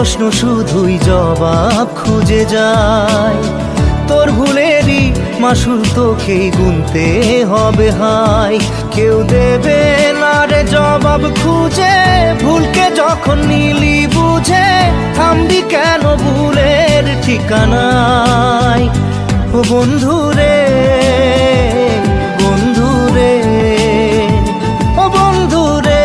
প্রশ্ন শুধুই জবাব খুঁজে যায়। তোর ভুলেরই মাসুল তোকেই গুনতে হবে হাই। কেউ দেবে না রে জবাব খুঁজে, ভুলকে যখন নিলি বুঝে থামবি কেন ভুলের ঠিকানায়। ও বন্ধু রে, বন্ধু রে, ও বন্ধু রে।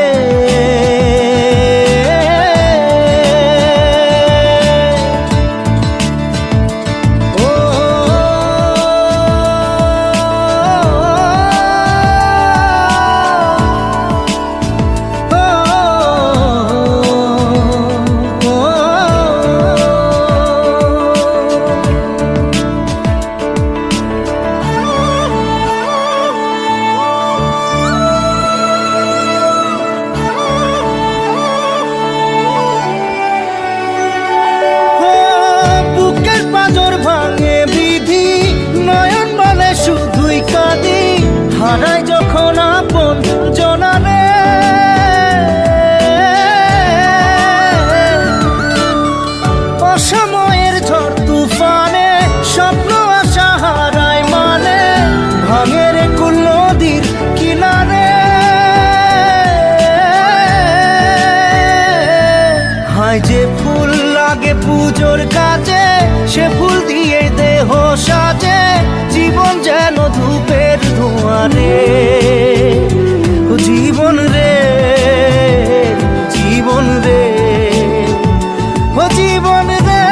হারাই যখন আপন জনারে, অসময়ের ঝড় তুফানে স্বপ্ন আশা হারায় মানে, ভাঙের কুল নদীর কিনারে। হায় যে ফুল লাগে পুজোর কাজে, সে ফুল দিয়ে দেহ সাজে, জীবন যেন ধূপের ধোঁয়ারে। ও জীবন রে, জীবন রে, ও জীবন রে।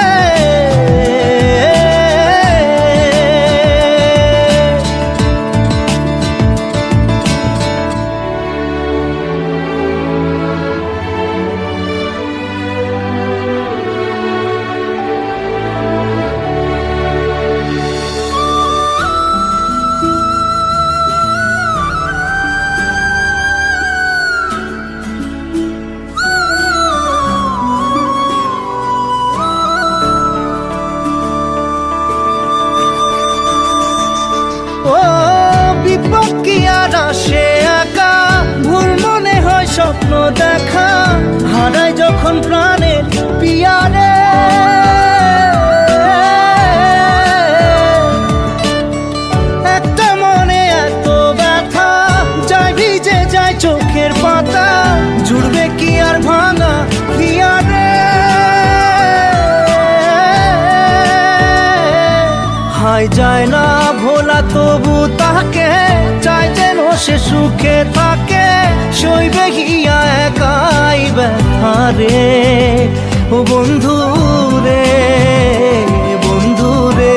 সে একা ভুল মনে হয় স্বপ্ন দেখা, হারায় যখন প্রাণের পিয়ারে। একটা মনে এত ব্যথা যায় ভিজে যায় চোখের পাতা, জুড়বে কি আর ভাঙা পিয়ারে। হায় যায় না ভোলা তবু তাকে চাই যেন সে সুখে থাকে, সইবে গিয়া একাই ব্যথা রে। ও বন্ধু রে, বন্ধু রে,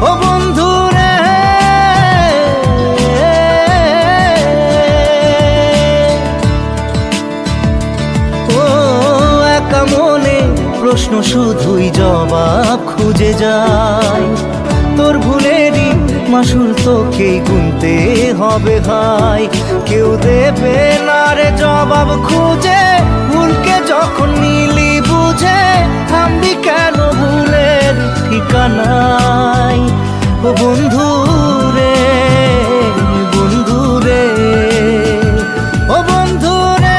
ও বন্ধু রে। ও একা মনে প্রশ্ন শুধুই জবাব খুঁজে যায়। তোর ভুলেরই মাসুল তোকেই গুনতে হবে ভাই। কেউ দেবে না রে জবাব খুঁজে, ভুলকে যখন নিলি বুঝে থামবি কেন ভুলের ঠিকানায়। ও বন্ধু রে, বন্ধু রে, ও বন্ধু রে।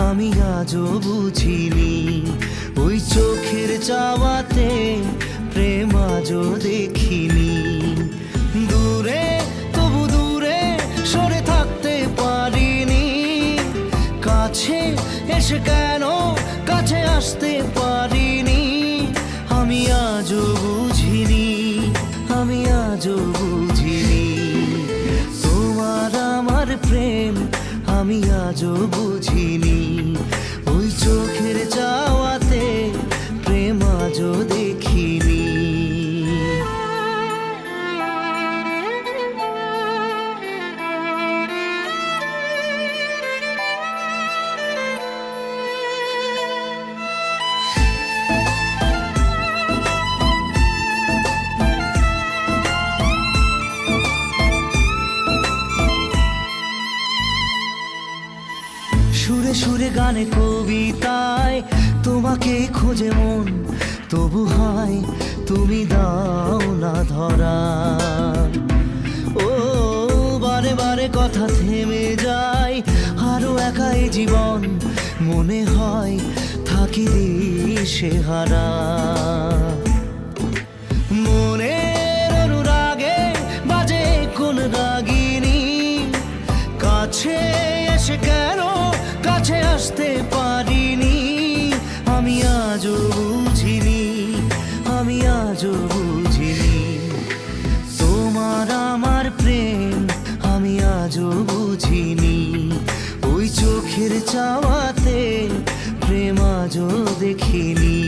আমি আজও বুঝিনি, ওই চোখের চাওয়াতে প্রেম আজও দেখিনি। দূরে তবু দূরে সরে থাকতে পারিনি, কাছে এসে কেন কাছে আসতে পারিনি। আমি আজও বুঝিনি, আমি আজও বুঝিনি। ওই চোখের চাওয়াতে প্রেম আজও দেখিনি। সুরে সুরে গানে কবিতায় তোমাকে খোঁজে মন, তবু হয় তুমি দাও না ধরা। ও বারে বারে কথা থেমে যায়, আরো একা এই জীবন, মনে হয় থাকি দিশে হারা। মনের অনুরাগে বাজে কোন রাগিনী, কাছে এসে কেন কাছে আসতে পারিনি। আমি আজও বুঝিনি, আমি আজও বুঝিনি। তোমার আমার প্রেম আমি আজও বুঝিনি। ওই চোখের চাওয়াতে প্রেম আজও দেখিনি।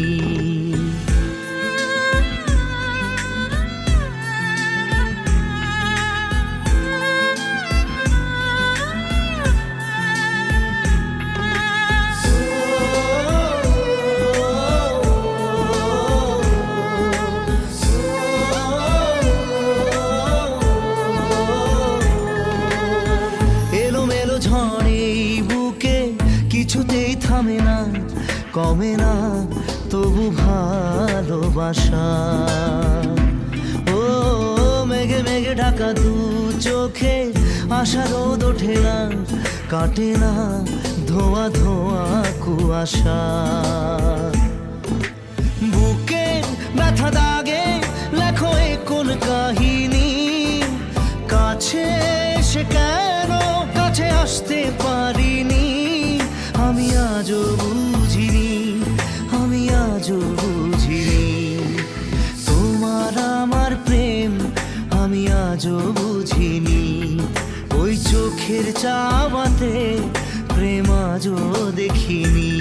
ঝড়ে বুকে কিছুতেই থামে না, কমে না তবু ভালোবাসা। ও মেঘে মেঘে ঢাকা দু চোখে আশা রোদ ওঠে না, কাটে না ধোয়া ধোয়া কুয়াশা। বুকের ব্যথা দাগে লেখো এ কোন কাহিনী, কাছে এসে কেন কাছে আসতে পারিনি। আমি আজও বুঝিনি, আমি আজও বুঝিনি। তোমার আমার প্রেম আমি আজও বুঝিনি। ওই চোখের চাওয়াতে প্রেম আজও দেখিনি।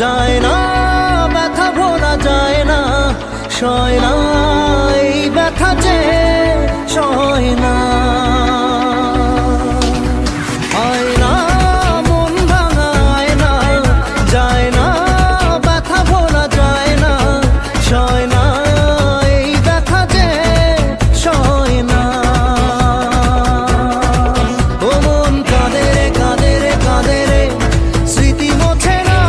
যায় না ব্যথা ভোলা যায় না, সয় না এই ব্যথা যে সয় না। হয় না মন ভাঙায় না, যায় না ব্যথা ভোলা যায় না, সয় না এই ব্যথা যে সয় না। ও মন কাঁদে রে কাঁদে রে কাঁদে রে, স্মৃতি মোছে না।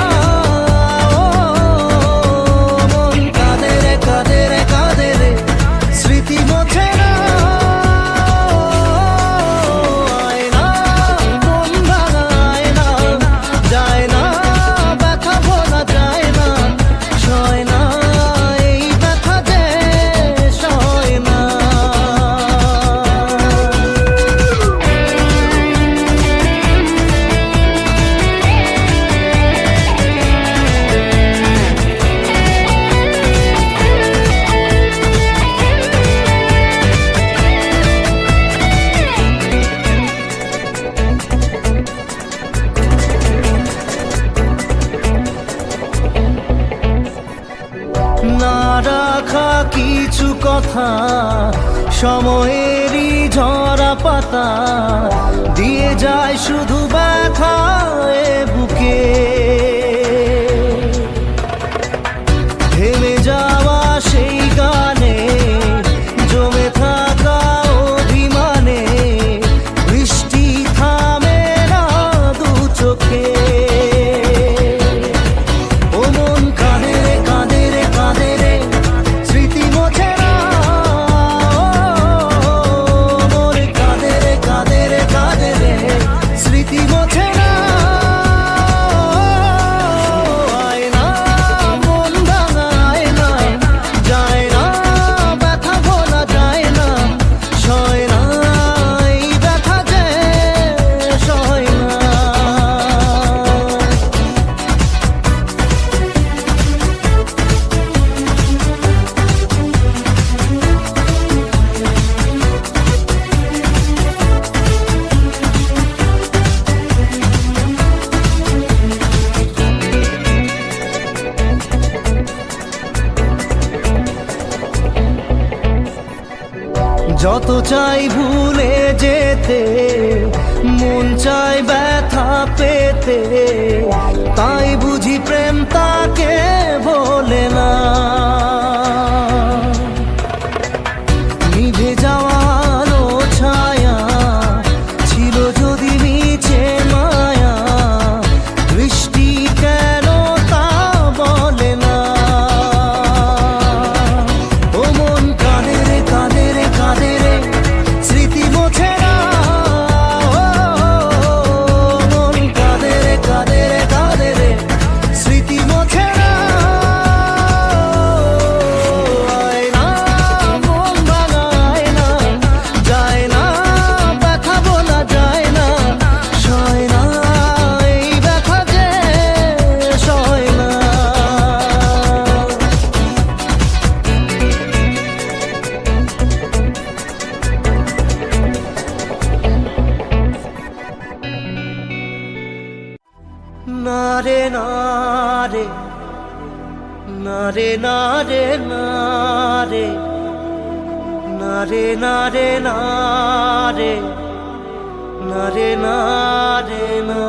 না রাখা কিছু কথা সময়েরই ঝরা পাতা দিয়ে যায় শুধু ব্যথায় বুকে। থেমে যাওয়া সেই গানে কত চাই ভুলে যেতে, মন চাই ব্যথা পেতে, তাই বুঝি প্রেম তাকে বলে না। নিভে যাওয়া আলো ছায়া ছিল যদি নিচে মায়া, বৃষ্টি কেন তা বলে না। ও মন কাঁদে রে কাঁদে রে কাঁদে রে, স্মৃতি মোছে না। ও মন কাঁদে রে কাঁদে রে কাঁদে রে, স্মৃতি মোছে না। আয় না মন ভাঙায় না, যায় না ব্যথা বলা যায় না, সয় না এই ব্যথা যে সয় না। না রে না রে, না রে না রে না রে, না রে না রে না রে, না রে না রে না।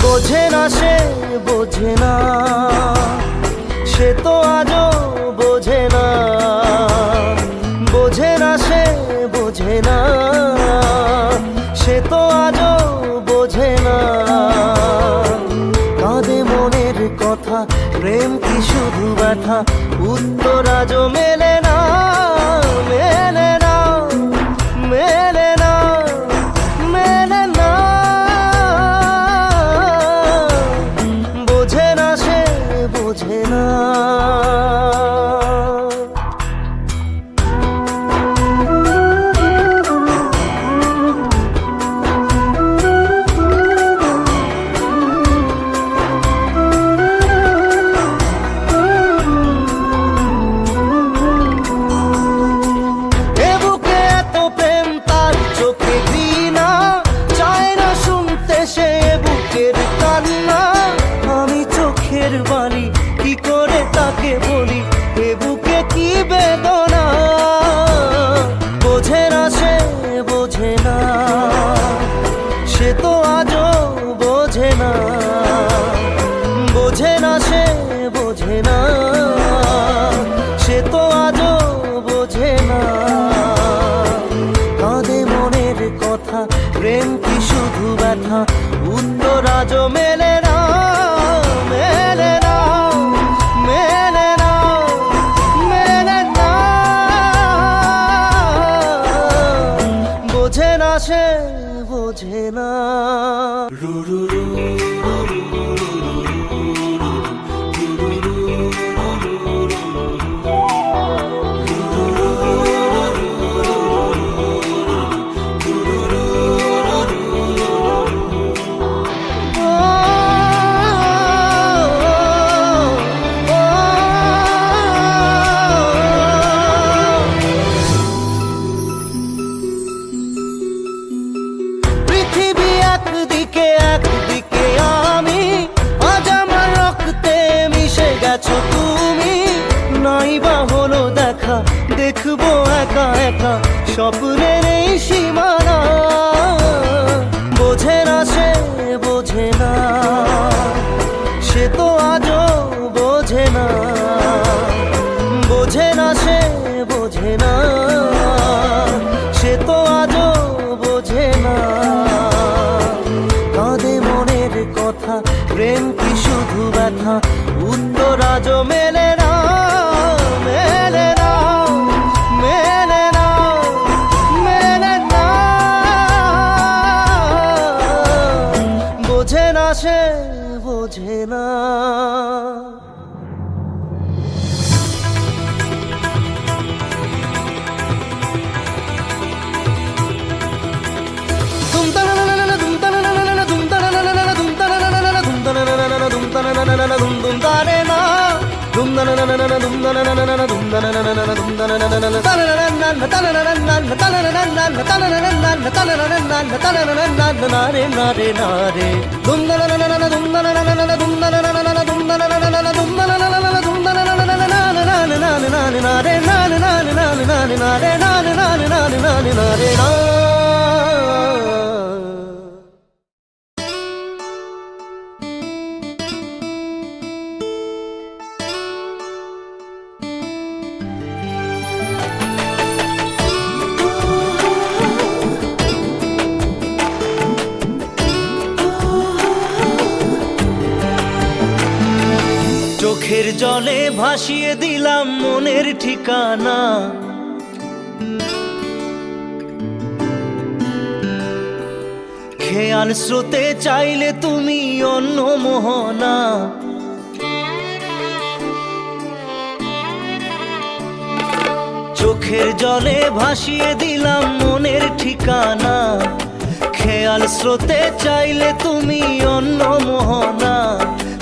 বোঝে না সে বোঝে না, সে তো আজও বোঝে না। বোঝে না সে বোঝে না, সে তো আজও বোঝে না। কাঁদে মনের কথা, প্রেম কি শুধু ব্যথা, উত্তর আজও মেলে না, মেলে না, মেলে না, মেলে না। বোঝে না সে বোঝে না। এ বুকে এত প্রেম তার চোখে ঘৃণা, চায় না শুনতে সে বুকের কান্না। আমি চোখের বালি কি করে তাকে বলি, এ বুকে কি বেদনা। বোঝে না সে বোঝে না, সে তো আজও বোঝে না। বোঝে না সে বোঝে না, সে তো আজও বোঝে না। কাঁদে মনের কথা, প্রেম কি শুধু ব্যথা, উত্তর আজও মেলে না, মেলে না, মেলে না, মেলে না। বোঝে না সে বোঝে না। পৃথিবী একদিকে একদিকে আমি, আজ আমার রক্তে মিশে গেছো তুমি। নাই বা হলো দেখা, দেখবো একা একা স্বপ্নের এই সীমানা। বোঝে না সে বোঝে না, সে তো আজও বোঝে না। বোঝে না সে বোঝে না, সে তো আজও বোঝে না। কাঁদে মনের কথা, প্রেম কি শুধু ব্যথা, উত্তর আজও মেলে না, মেলে না, মেলে না, মেলে না। বোঝে না সে বোঝে না। দুম চোখের জলে ভাসিয়ে দিলাম মনের ঠিকানা, খেয়াল স্রোতে চাইলে তুমি অন্য মোহনা। চোখের জলে ভাসিয়ে দিলাম মনের ঠিকানা, খেয়াল স্রোতে চাইলে তুমি অন্য মোহনা।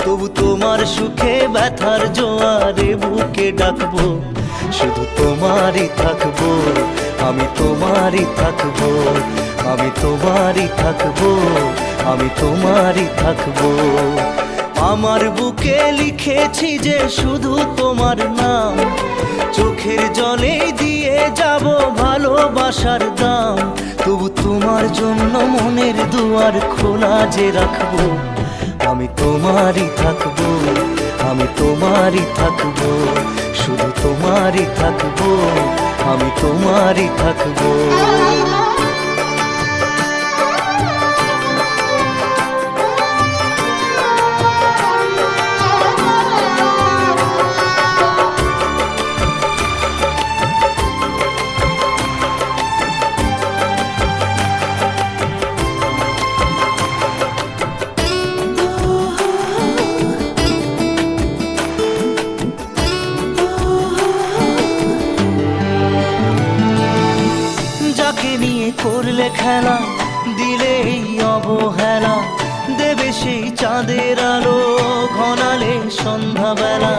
তবু তোমার সুখে ব্যথার জোয়ারে বুকে ডাকবো, শুধু তোমারই থাকবো, আমি তোমারই থাকবো, আমি তোমারই থাকবো, আমি তোমারই থাকবো। আমার বুকে লিখেছি যে শুধু তোমার নাম, চোখের জলে দিয়ে যাব ভালোবাসার দাম। তবু তোমার জন্য মনের দুয়ার খোলা যে রাখবো, আমি তোমারই থাকবো, আমি তোমারই থাকবো, শুধু তোমারই থাকবো, আমি তোমারই থাকবো। করলে খেলা দিলে এই অবহেলা, দেবে সেই চাঁদের আলো ঘনালে সন্ধ্যাবেলা।